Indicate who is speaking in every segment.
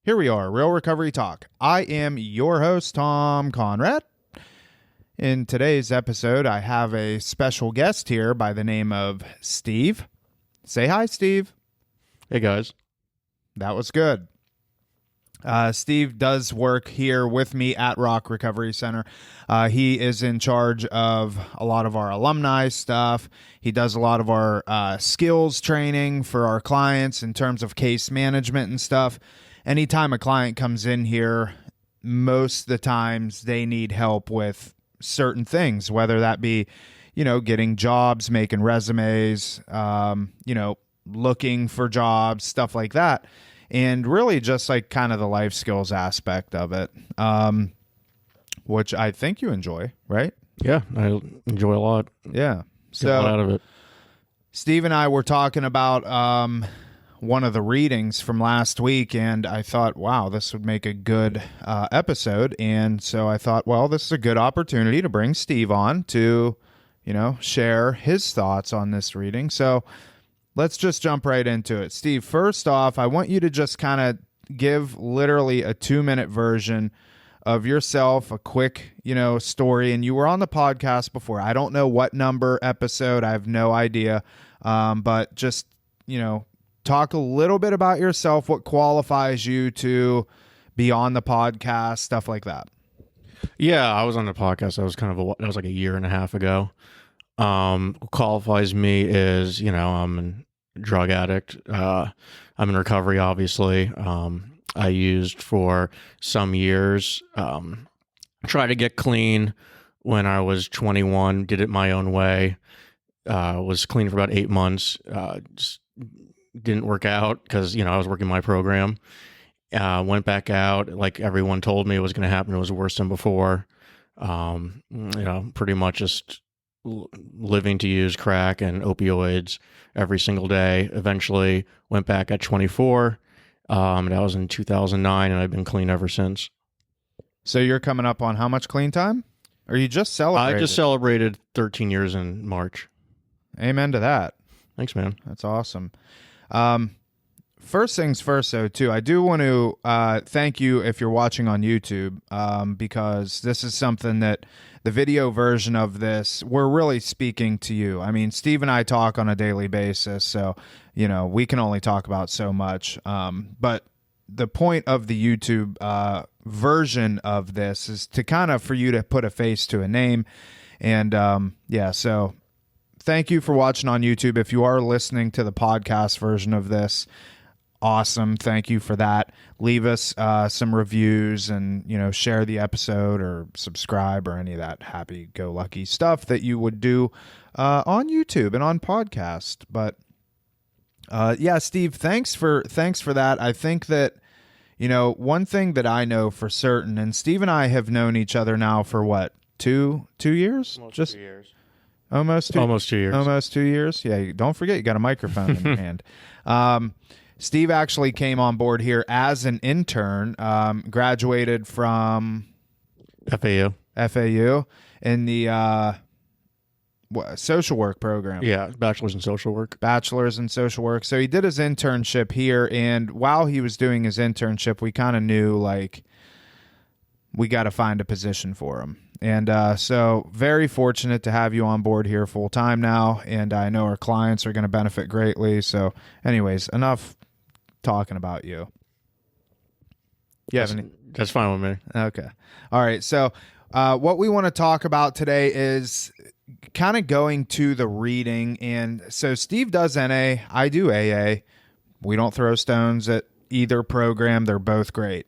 Speaker 1: Here we are, Real Recovery Talk. I am your host, Tom Conrad. In today's episode, I have a special guest here by the name of Steve. Say hi, Steve.
Speaker 2: Hey, guys.
Speaker 1: That was good. Steve does work here with me at Rock Recovery Center. He is in charge of a lot of our alumni stuff. He does a lot of our skills training for our clients in terms of case management and stuff. Anytime a client comes in here, most of the times they need help with certain things, whether that be, getting jobs, making resumes, looking for jobs, stuff like that. And really just like kind of the life skills aspect of it, which I think you enjoy, right?
Speaker 2: Yeah, I enjoy a lot.
Speaker 1: Yeah.
Speaker 2: Get a lot out of it.
Speaker 1: Steve and I were talking about one of the readings from last week, and I thought, wow, this would make a good episode. And so I thought, well, this is a good opportunity to bring Steve on to, share his thoughts on this reading. So let's just jump right into it. Steve, first off, I want you to just kind of give literally a 2-minute version of yourself, a quick, story. And you were on the podcast before. I don't know what number episode. I have no idea. But just, talk a little bit about yourself, what qualifies you to be on the podcast, stuff like that.
Speaker 2: Yeah, I was on the podcast. That was like a year and a half ago. What qualifies me is, I'm a drug addict. I'm in recovery, obviously. I used for some years, tried to get clean when I was 21, did it my own way. Was clean for about 8 months. Just didn't work out because, I was working my program. Went back out like everyone told me it was going to happen. It was worse than before. Pretty much just living to use crack and opioids every single day. Eventually went back at 24. That was in 2009, and I've been clean ever since.
Speaker 1: So you're coming up on how much clean time? Or you just celebrated?
Speaker 2: I just celebrated 13 years in March.
Speaker 1: Amen to that.
Speaker 2: Thanks, man.
Speaker 1: That's awesome. First things first, though, too, I do want to thank you if you're watching on YouTube, because this is something that the video version of this, we're really speaking to you. I mean, Steve and I talk on a daily basis, so, we can only talk about so much. But the point of the YouTube version of this is to kind of for you to put a face to a name. And so thank you for watching on YouTube. If you are listening to the podcast version of this, awesome. Thank you for that. Leave us some reviews and, share the episode or subscribe or any of that happy-go-lucky stuff that you would do on YouTube and on podcast. But Steve, thanks for that. I think that, one thing that I know for certain, and Steve and I have known each other now for what, two years?
Speaker 2: Almost 2 years.
Speaker 1: Almost 2 years. Almost 2 years. Yeah. Don't forget, you got a microphone in your hand. Steve actually came on board here as an intern, graduated from
Speaker 2: FAU
Speaker 1: in the social work program.
Speaker 2: Yeah, bachelor's in social work.
Speaker 1: So he did his internship here, and while he was doing his internship, we kind of knew, we got to find a position for him. And so very fortunate to have you on board here full time now. And I know our clients are going to benefit greatly. So anyways, enough talking about you.
Speaker 2: That's fine with me.
Speaker 1: Okay. All right. So what we want to talk about today is kind of going to the reading. And so Steve does NA. I do AA. We don't throw stones at either program. They're both great.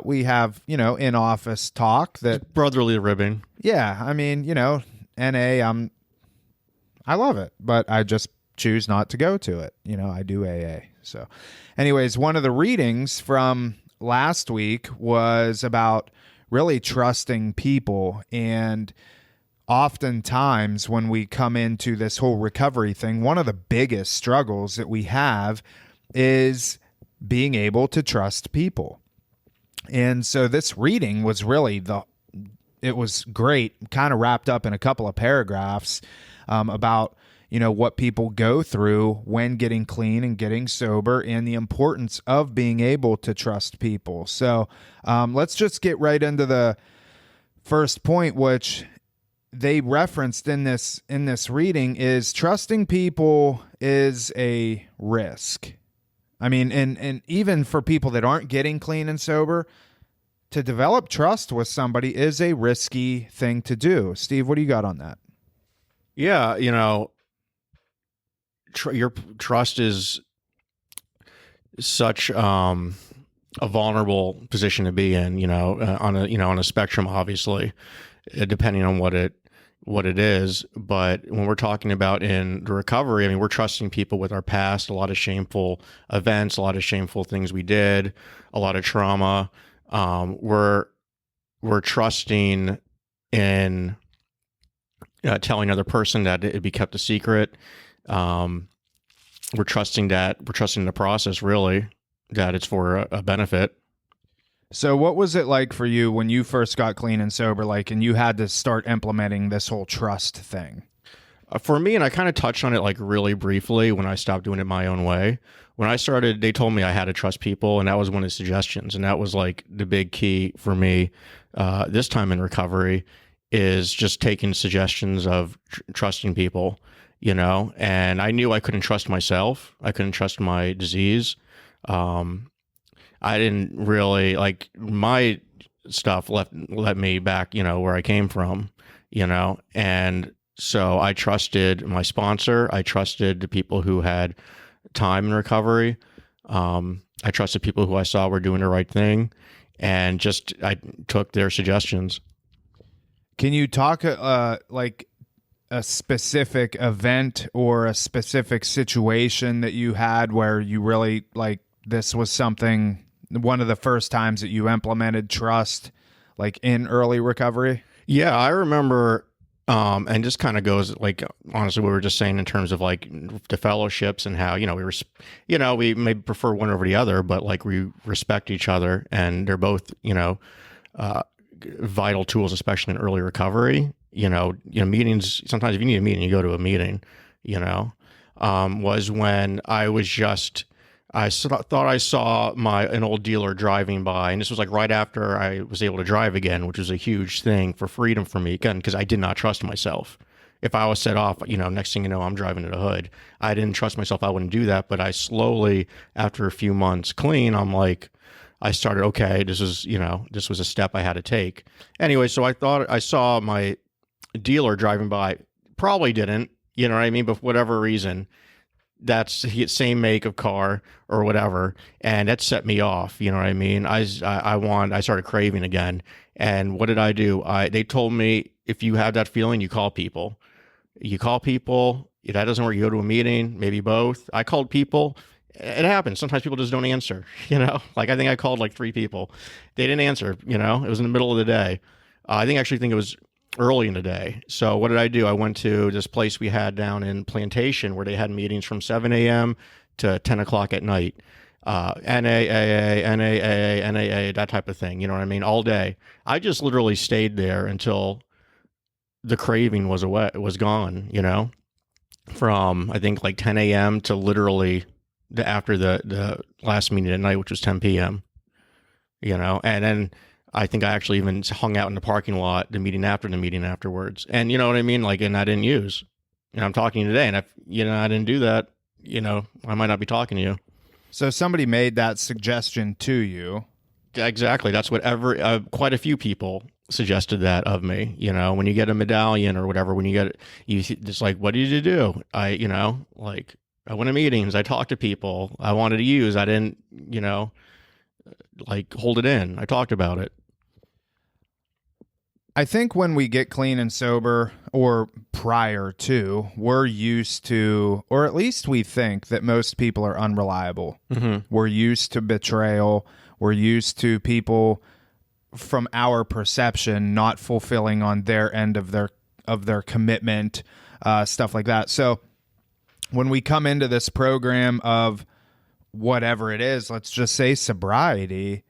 Speaker 1: We have, in-office talk that
Speaker 2: Brotherly ribbing.
Speaker 1: Yeah. I mean, NA, I love it, but I just choose not to go to it. I do AA. So anyways, one of the readings from last week was about really trusting people. And oftentimes when we come into this whole recovery thing, one of the biggest struggles that we have is being able to trust people. And so this reading was really it was great, kind of wrapped up in a couple of paragraphs about, what people go through when getting clean and getting sober, and the importance of being able to trust people. So let's just get right into the first point, which they referenced in this reading, is trusting people is a risk. I mean, and even for people that aren't getting clean and sober, to develop trust with somebody is a risky thing to do. Steve, what do you got on that?
Speaker 2: Yeah, your trust is such a vulnerable position to be in, on a spectrum, obviously, depending on what it is. But when we're talking about in the recovery, I mean, we're trusting people with our past, a lot of shameful events, a lot of shameful things we did, a lot of trauma. We're trusting in telling another person that it be kept a secret. We're trusting the process, really, that it's for a benefit.
Speaker 1: So what was it like for you when you first got clean and sober, and you had to start implementing this whole trust thing?
Speaker 2: For me, and I kind of touched on it really briefly when I stopped doing it my own way. When I started, they told me I had to trust people, and that was one of the suggestions. And that was the big key for me this time in recovery, is just taking suggestions of trusting people, and I knew I couldn't trust myself. I couldn't trust my disease. I didn't really my stuff let me back, where I came from, and so I trusted my sponsor. I trusted the people who had time in recovery. I trusted people who I saw were doing the right thing, and I took their suggestions.
Speaker 1: Can you talk a specific event or a specific situation that you had where you really this was one of the first times that you implemented trust in early recovery?
Speaker 2: Yeah, I remember, and just kind of goes honestly, what we were just saying in terms of the fellowships and how, we may prefer one over the other, but we respect each other, and they're both, vital tools, especially in early recovery. Meetings, sometimes if you need a meeting, you go to a meeting, was when I thought I saw an old dealer driving by, and this was right after I was able to drive again, which was a huge thing for freedom for me, again, because I did not trust myself. If I was set off, next thing you know, I'm driving to the hood. I didn't trust myself. I wouldn't do that. But I slowly, after a few months clean, I started, okay, this was a step I had to take. Anyway, so I thought I saw my dealer driving by, probably didn't, you know what I mean? But for whatever reason, that's the same make of car or whatever, and that set me off. You know what I mean? I started craving again. And what did I do? They told me, if you have that feeling, you call people. You call people. If that doesn't work, you go to a meeting, maybe both. I called people. It happens. Sometimes people just don't answer, I think I called 3 people. They didn't answer, it was in the middle of the day. I think it was early in the day. So what did I do? I went to this place we had down in Plantation where they had meetings from 7 a.m. to 10 o'clock at night. NAAA, NAAA, NAA, that type of thing. You know what I mean? All day. I just literally stayed there until the craving was gone, from I think 10 a.m. to literally after the last meeting at night, which was 10 p.m., and then I think I actually even hung out in the parking lot, the meeting afterwards. And you know what I mean? And I didn't use, and I'm talking to you today, and I didn't do that, I might not be talking to you.
Speaker 1: So somebody made that suggestion to you.
Speaker 2: Exactly. That's quite a few people suggested that of me. When you get a medallion or whatever, when you get it, just what did you do? I went to meetings, I talked to people, I wanted to use, I didn't, hold it in. I talked about it.
Speaker 1: I think when we get clean and sober, or prior to, we're used to, or at least we think that most people are unreliable. Mm-hmm. We're used to betrayal. We're used to people, from our perception, not fulfilling on their end of their commitment, stuff like that. So when we come into this program of whatever it is, let's just say sobriety,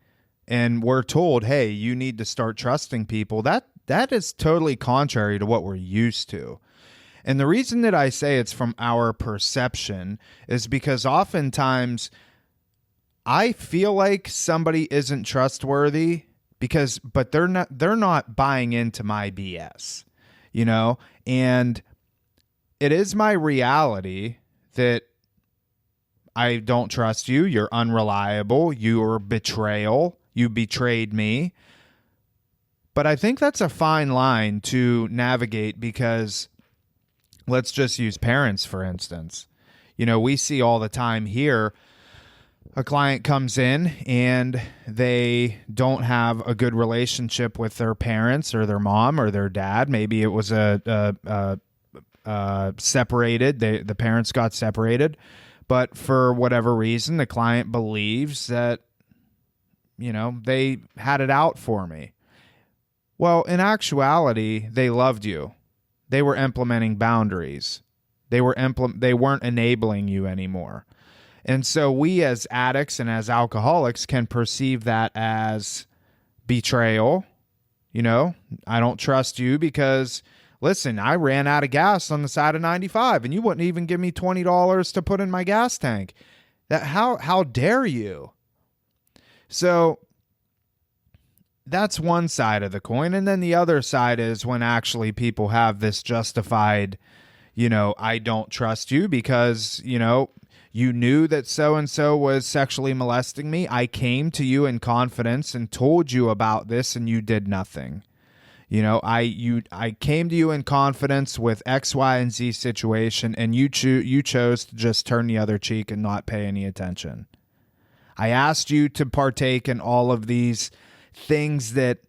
Speaker 1: and we're told, hey, you need to start trusting people, that is totally contrary to what we're used to. And the reason that I say it's from our perception is because oftentimes I feel like somebody isn't trustworthy but they're not buying into my BS, you know? And it is my reality that I don't trust you. You're unreliable. You're betrayal. You betrayed me. But I think that's a fine line to navigate because let's just use parents, for instance. You know, we see all the time here, a client comes in and they don't have a good relationship with their parents or their mom or their dad. Maybe it was separated. The parents got separated. But for whatever reason, the client believes that, you know, they had it out for me. Well, in actuality, they loved you. They were implementing boundaries. They weren't enabling you anymore. And so we as addicts and as alcoholics can perceive that as betrayal. You know, I don't trust you because, listen, I ran out of gas on the side of 95 and you wouldn't even give me $20 to put in my gas tank. How dare you? So that's one side of the coin. And then the other side is when actually people have this justified, you know, I don't trust you because, you know, you knew that so-and-so was sexually molesting me. I came to you in confidence and told you about this and you did nothing. You know, I came to you in confidence with X, Y, and Z situation and you chose to just turn the other cheek and not pay any attention. I asked you to partake in all of these things that,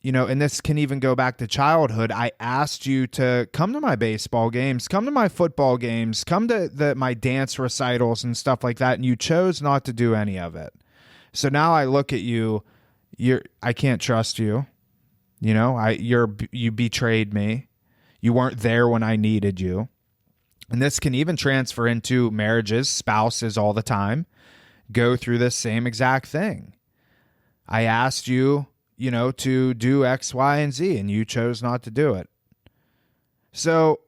Speaker 1: you know, and this can even go back to childhood. I asked you to come to my baseball games, come to my football games, come to my dance recitals and stuff like that, and you chose not to do any of it. So now I look at you, I can't trust you. You know, you betrayed me. You weren't there when I needed you. And this can even transfer into marriages. Spouses all the time go through this same exact thing. I asked you, you know, to do X, Y, and Z, and you chose not to do it. So,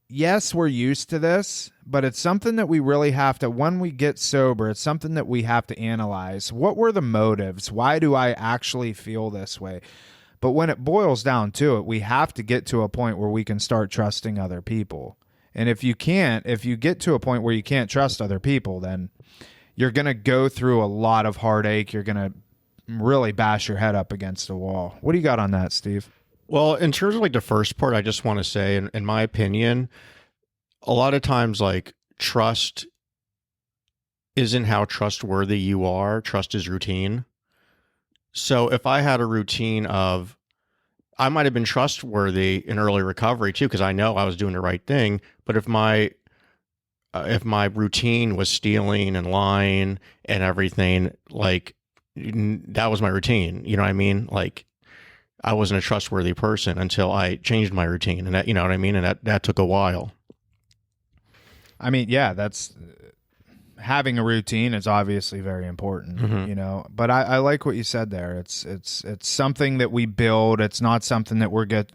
Speaker 1: yes, we're used to this, but it's something that we really have to, when we get sober, it's something that we have to analyze. What were the motives? Why do I actually feel this way? But when it boils down to it, we have to get to a point where we can start trusting other people. And if you get to a point where you can't trust other people, then you're going to go through a lot of heartache. You're going to really bash your head up against the wall. What do you got on that, Steve?
Speaker 2: Well, in terms of like the first part, I just want to say, in my opinion, a lot of times like trust isn't how trustworthy you are. Trust is routine. So if I had a routine of, I might have been trustworthy in early recovery too, because I know I was doing the right thing. But if my routine was stealing and lying and everything, like that was my routine. You know what I mean? Like I wasn't a trustworthy person until I changed my routine, and that, you know what I mean? And that took a while.
Speaker 1: I mean, yeah, that's having a routine is obviously very important, you know, but I like what you said there. It's something that we build. It's not something that we're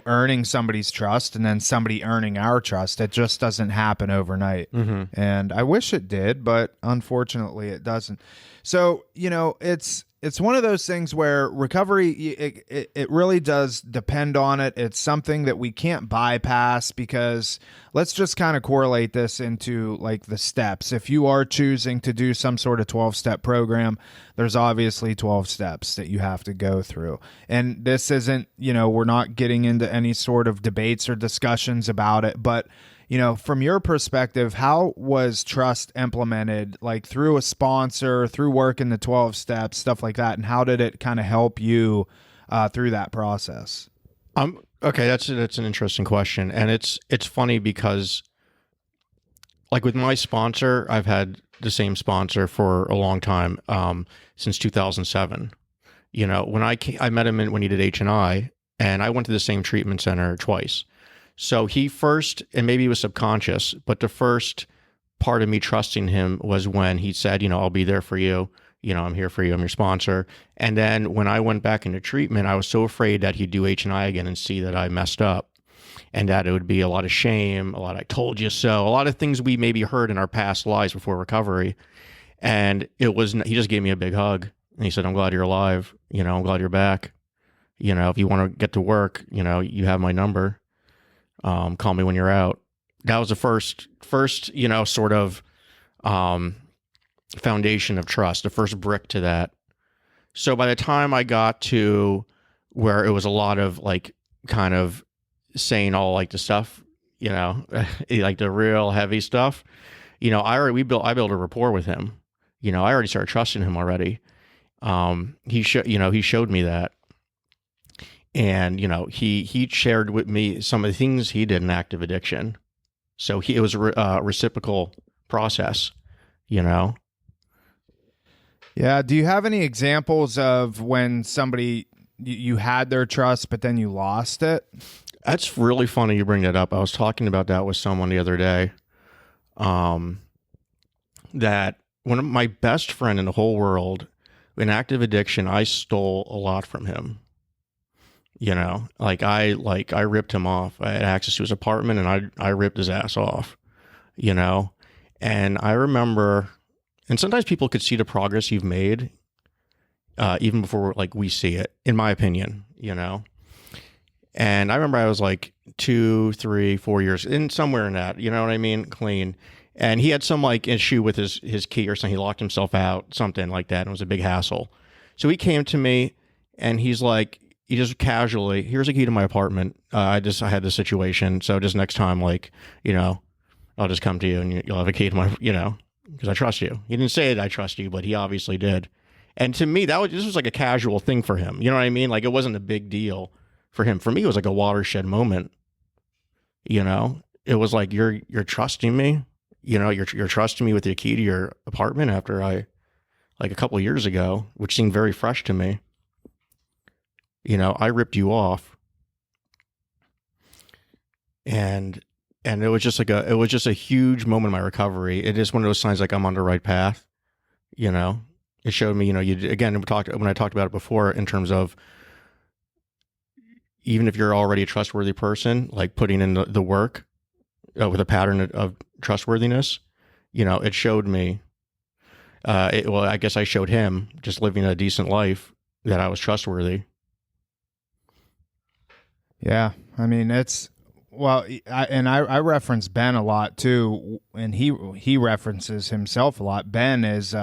Speaker 1: earning somebody's trust and then somebody earning our trust. It just doesn't happen overnight. And I wish it did, but unfortunately it doesn't. So, you know, it's one of those things where recovery, it really does depend on it. It's something that we can't bypass because let's just kind of correlate this into like the steps. If you are choosing to do some sort of 12-step program, there's obviously 12 steps that you have to go through. And this isn't, you know, we're not getting into any sort of debates or discussions about it, but you know, from your perspective, how was trust implemented, like through a sponsor, through work in the 12 steps, stuff like that? And how did it kind of help you through that process?
Speaker 2: Okay, that's an interesting question. And it's funny because like with my sponsor, I've had the same sponsor for a long time, since 2007. You know, when I met him when he did H&I, and I went to the same treatment center twice. So he first, and maybe it was subconscious, but the first part of me trusting him was when he said, you know, I'll be there for you. You know, I'm here for you. I'm your sponsor. And then when I went back into treatment, I was so afraid that he'd do H&I again and see that I messed up. and that it would be a lot of shame, a lot of "I told you so," a lot of things we maybe heard in our past lives before recovery. And he just gave me a big hug, and he said, "I'm glad you're alive. I'm glad you're back. If you want to get to work, you have my number. Call me when you're out." That was the first, sort of foundation of trust, the first brick to that. So by the time I got to where it was a lot of like kind of saying all like the stuff, like the real heavy stuff, I built a rapport with him. I already started trusting him already. He showed me that. And, he shared with me some of the things he did in active addiction. So it was a reciprocal process,
Speaker 1: Yeah. Do you have any examples of when somebody, you had their trust, but then you lost it?
Speaker 2: That's really funny you bring that up. I was talking about that with someone the other day. That one of my best friend in the whole world, in active addiction, I stole a lot from him. I ripped him off. I had access to his apartment, and I ripped his ass off, and I remember, and sometimes people could see the progress you've made, even before like we see it, in my opinion, and I remember I was like 2, 3, 4 years in, somewhere in that, you know what I mean? Clean. And he had some like issue with his key or something. He locked himself out, something like that. And it was a big hassle. So he came to me, and he just casually, "Here's a key to my apartment. I had this situation. So just next time, like, I'll just come to you, and you'll have a key to my, because I trust you." He didn't say that I trust you, but he obviously did. And to me, this was like a casual thing for him. You know what I mean? Like, it wasn't a big deal for him. For me, it was like a watershed moment. It was like, you're trusting me. You're trusting me with your key to your apartment after like a couple of years ago, which seemed very fresh to me. I ripped you off, and it was just a huge moment in my recovery. It is one of those signs like I'm on the right path. It showed me, when I talked about it before, in terms of even if you're already a trustworthy person, like putting in the work with a pattern of trustworthiness, it showed me. I guess I showed him, just living a decent life, that I was trustworthy.
Speaker 1: Yeah, I mean, I reference Ben a lot too, and he references himself a lot. Ben is,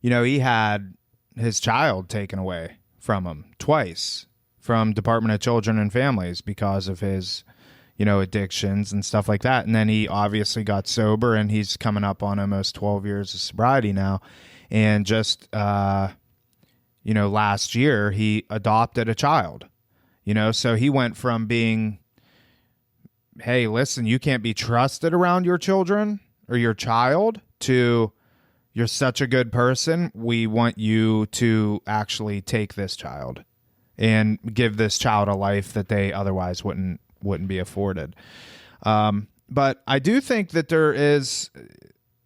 Speaker 1: he had his child taken away from him twice from Department of Children and Families because of his, addictions and stuff like that. And then he obviously got sober, and he's coming up on almost 12 years of sobriety now. And just, last year he adopted a child. So he went from being, "Hey, listen, you can't be trusted around your children or your child," to, "You're such a good person. We want you to actually take this child and give this child a life that they otherwise wouldn't be afforded." But I do think that there is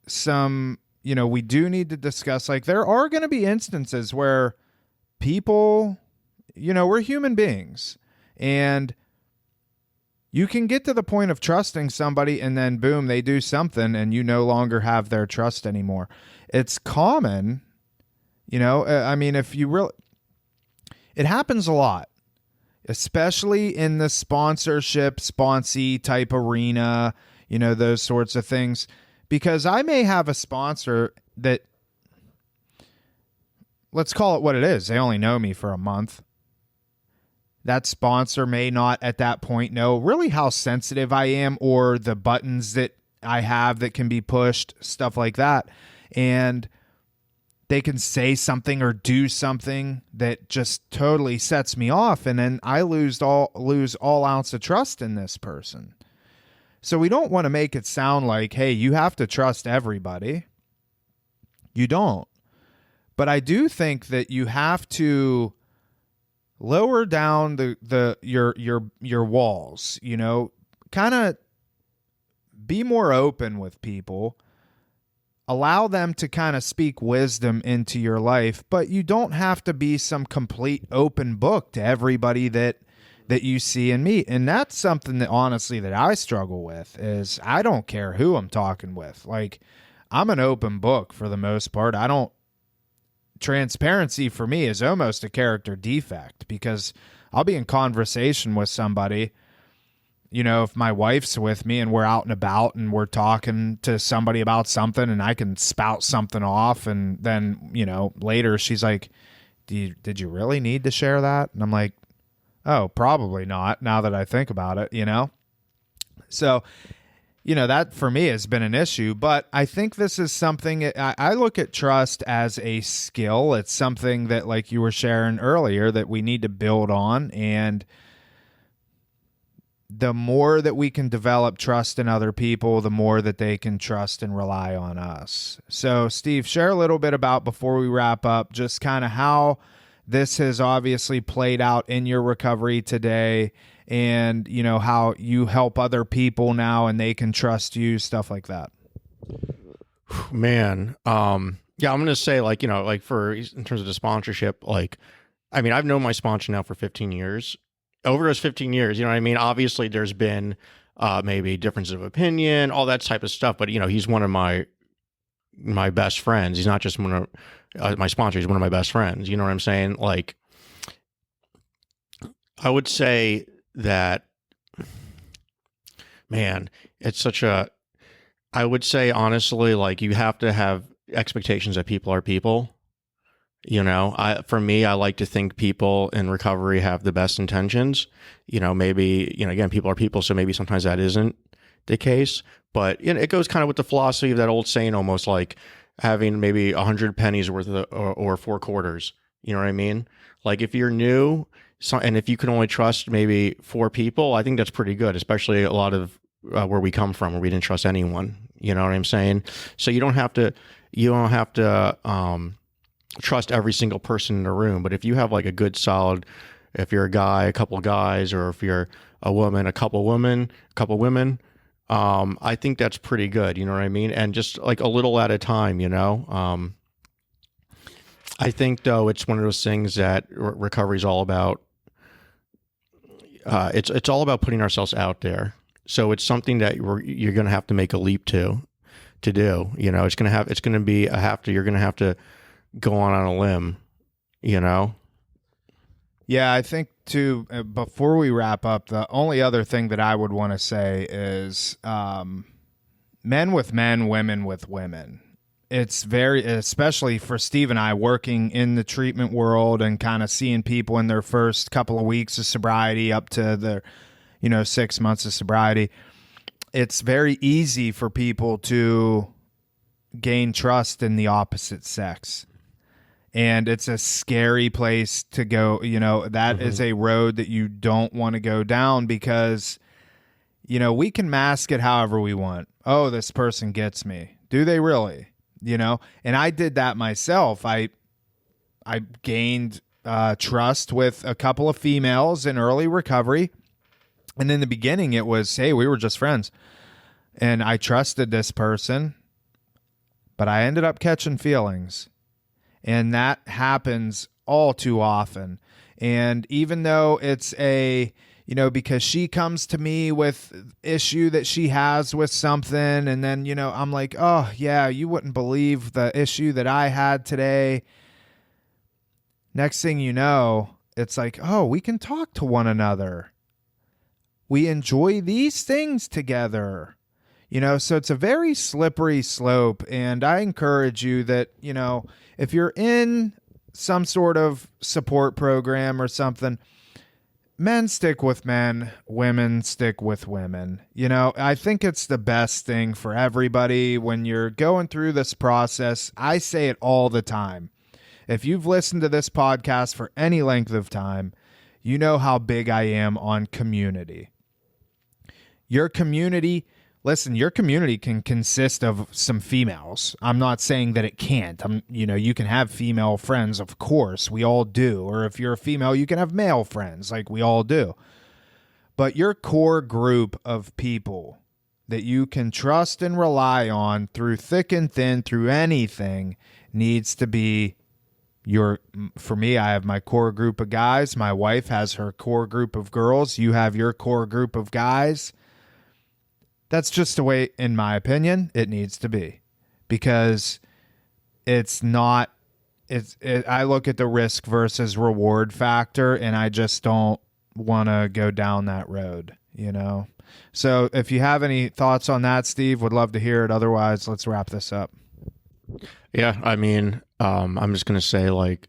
Speaker 1: some, we do need to discuss, like, there are going to be instances where people, we're human beings, and you can get to the point of trusting somebody, and then boom, they do something, and you no longer have their trust anymore. It's common, I mean, it happens a lot, especially in the sponsorship, sponsee type arena, those sorts of things, because I may have a sponsor that, let's call it what it is, they only know me for a month. That sponsor may not at that point know really how sensitive I am, or the buttons that I have that can be pushed, stuff like that. And they can say something or do something that just totally sets me off, and then I lose all ounce of trust in this person. So we don't want to make it sound like, hey, you have to trust everybody. You don't. But I do think that you have to lower down your walls, kind of be more open with people. Allow them to kind of speak wisdom into your life, but you don't have to be some complete open book to everybody that that you see in me. And that's something that honestly that I struggle with is I don't care who I'm talking with. Like, I'm an open book for the most part. I don't, transparency for me is almost a character defect because I'll be in conversation with somebody, you know, if my wife's with me and we're out and about and we're talking to somebody about something and I can spout something off, and then, you know, later she's like, did you really need to share that? And I'm like, oh, probably not, now that I think about it, you know? So, you know, that for me has been an issue, but I think this is something, I look at trust as a skill. It's something that, like you were sharing earlier, that we need to build on. And the more that we can develop trust in other people, the more that they can trust and rely on us. So, Steve, share a little bit about, before we wrap up, just kind of how this has obviously played out in your recovery today, and, you know, how you help other people now and they can trust you, stuff like that.
Speaker 2: Man, yeah, I'm gonna say, like, you know, like, for in terms of the sponsorship, like, I mean, I've known my sponsor now for 15 years. Over those 15 years, you know what I mean? Obviously, there's been maybe differences of opinion, all that type of stuff. But, you know, he's one of my best friends. He's not just one of my sponsor. He's one of my best friends. You know what I'm saying? Like, I would say that, man, it's such a, I would say, honestly, like, you have to have expectations that people are people. You know, for me, I like to think people in recovery have the best intentions. You know, maybe, you know, again, people are people, so maybe sometimes that isn't the case. But, you know, it goes kind of with the philosophy of that old saying, almost like having maybe 100 pennies worth of, or 4 quarters. You know what I mean? Like, if you're new, and if you can only trust maybe 4 people, I think that's pretty good, especially a lot of where we come from, where we didn't trust anyone. You know what I'm saying? So you don't have to trust every single person in the room. But if you have like a good solid, if you're a guy, a couple guys, or if you're a woman, a couple women, I think that's pretty good. You know what I mean? And just like a little at a time, you know? I think, though, it's one of those things that recovery is all about. It's all about putting ourselves out there. So it's something that you're going to have to make a leap to do. You know, you're going to have to go on a limb, you know?
Speaker 1: Yeah, I think too, before we wrap up, the only other thing that I would want to say is men with men, women with women. It's very, especially for Steve and I, working in the treatment world and kind of seeing people in their first couple of weeks of sobriety up to their, 6 months of sobriety. It's very easy for people to gain trust in the opposite sex. And it's a scary place to go. That is a road that you don't want to go down because, we can mask it however we want. Oh, this person gets me. Do they really? And I did that myself. I gained trust with a couple of females in early recovery. And in the beginning, it was, hey, we were just friends. And I trusted this person, but I ended up catching feelings. And that happens all too often. And even though it's because she comes to me with issue that she has with something, and then, I'm like, oh, yeah, you wouldn't believe the issue that I had today. Next thing you know, it's like, oh, we can talk to one another. We enjoy these things together. So it's a very slippery slope, and I encourage you that, if you're in some sort of support program or something, men stick with men, women stick with women. I think it's the best thing for everybody when you're going through this process. I say it all the time. If you've listened to this podcast for any length of time, you know how big I am on community. Your community can consist of some females. I'm not saying that it can't. You can have female friends, of course. We all do. Or if you're a female, you can have male friends, like we all do. But your core group of people that you can trust and rely on through thick and thin, through anything, needs to be For me, I have my core group of guys. My wife has her core group of girls. You have your core group of guys. That's just the way, in my opinion, it needs to be, because it's not. I look at the risk versus reward factor, and I just don't want to go down that road, So if you have any thoughts on that, Steve, would love to hear it. Otherwise, let's wrap this up.
Speaker 2: Yeah, I mean, I'm just going to say, like,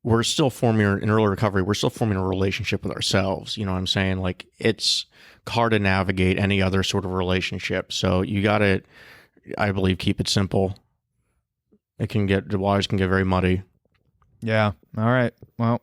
Speaker 2: we're still forming, in early recovery, we're still forming a relationship with ourselves. You know what I'm saying? Like, it's hard to navigate any other sort of relationship. So you got to, I believe, keep it simple. The waters can get very muddy.
Speaker 1: Yeah. All right. Well,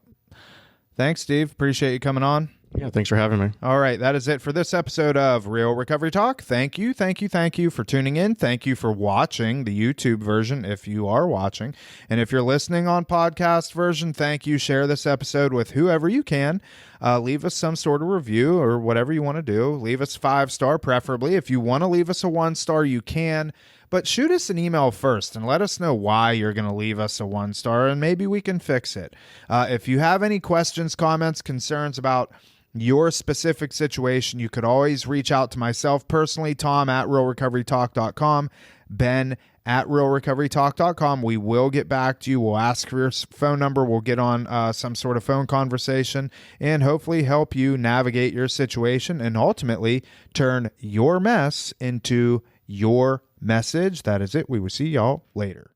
Speaker 1: thanks, Steve. Appreciate you coming on.
Speaker 2: Yeah, thanks for having me.
Speaker 1: All right, that is it for this episode of Real Recovery Talk. Thank you for tuning in. Thank you for watching the YouTube version if you are watching. And if you're listening on podcast version, thank you. Share this episode with whoever you can. Leave us some sort of review or whatever you want to do. Leave us 5-star preferably. If you want to leave us a 1-star, you can. But shoot us an email first and let us know why you're going to leave us a 1-star, and maybe we can fix it. If you have any questions, comments, concerns about your specific situation, you could always reach out to myself personally, Tom at realrecoverytalk.com, Ben at realrecoverytalk.com. We will get back to you. We'll ask for your phone number. We'll get on some sort of phone conversation and hopefully help you navigate your situation and ultimately turn your mess into your message. That is it. We will see y'all later.